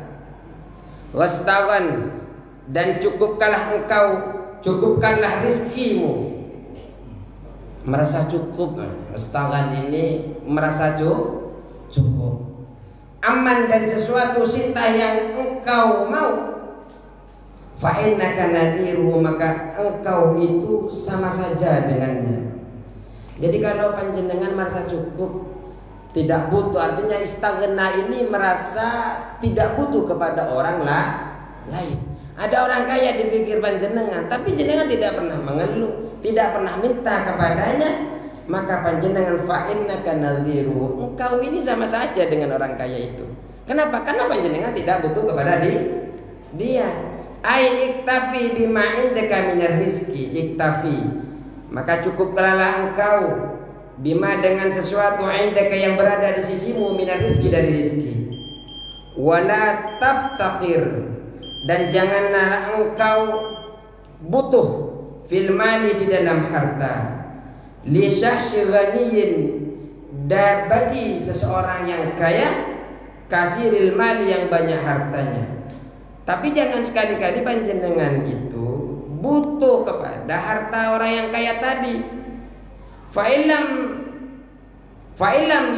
Speaker 2: Wastaghan, dan cukupkanlah engkau, cukupkanlah rizkimu. Merasa cukup. Wastaghan ini merasa cukup. Aman, dari sesuatu syi'ta yang engkau mau. Fa innaka nadhiruhu, maka engkau itu sama saja dengannya. Jadi kalau panjenengan merasa cukup, tidak butuh, artinya istaghna ini merasa tidak butuh kepada orang lain. Ada orang kaya di pikir panjenengan, tapi jenengan tidak pernah mengeluh, tidak pernah minta kepadanya, maka panjenengan fa innaka nadhiru, engkau ini sama saja dengan orang kaya itu. Kenapa? Karena panjenengan tidak butuh kepada dia. Ai iktafi bima indaka minar rizki, iktafi, maka cukuplah engkau bima, dengan sesuatu indaka yang berada di sisimu, minar rizki, dari rizki. Wala taftaqir, dan janganlah engkau butuh fil mali, di dalam harta, li syahsy ghaniyin, dan bagi seseorang yang kaya, kasiril mali, yang banyak hartanya. Tapi jangan sekali-kali panjenengan itu butuh kepada harta orang yang kaya tadi. Fa illam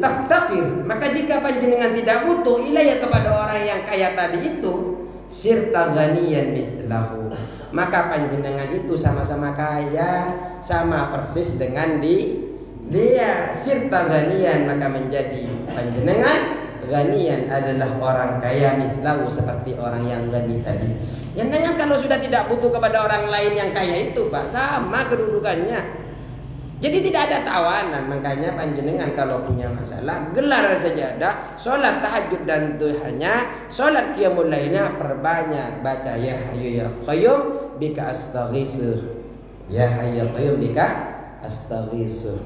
Speaker 2: taftaqir, maka jika panjenengan tidak butuh ilayya kepada orang yang kaya tadi itu, sirta ghaniyan mislahu, maka panjenengan itu sama-sama kaya, sama persis dengan dia. Sirta ghaniyan, maka menjadi panjenengan ghaniyan adalah orang kaya mislahu, seperti orang yang ghani tadi. Jangan kalau sudah tidak butuh kepada orang lain yang kaya itu, Pak, sama kedudukannya. Jadi tidak ada tawanan. Makanya panjenengan kalau punya masalah, gelar sajadah, sholat tahajud dan duhanya, sholat qiyamul lailnya perbanyak, baca ya hayyu ya qayyum bika astaghiitsu, ya hayyu ya qayyum bika astaghiitsu.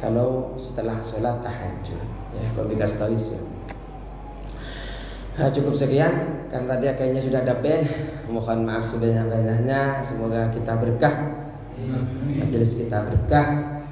Speaker 2: Kalau setelah sholat tahajud, ya bika astaghiitsu. Nah, cukup sekian, kan tadi kayaknya sudah ada bel. Mohon maaf sebanyak-banyaknya. Semoga kita berkah, majelis kita berkah.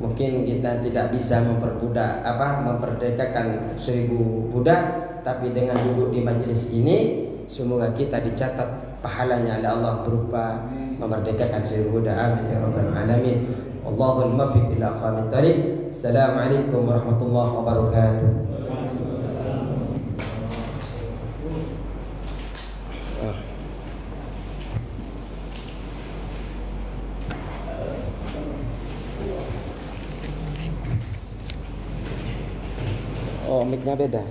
Speaker 2: Mungkin kita tidak bisa memperdekakan 1000 budak, tapi dengan duduk di majelis ini, semoga kita dicatat pahalanya oleh Allah berupa memerdekakan 1000 budak. Amin ya rabbal alamin. Allahul muwaffiq ila aqwamit thoriq. Assalamualaikum warahmatullahi wabarakatuh. Oh, mic-nya beda.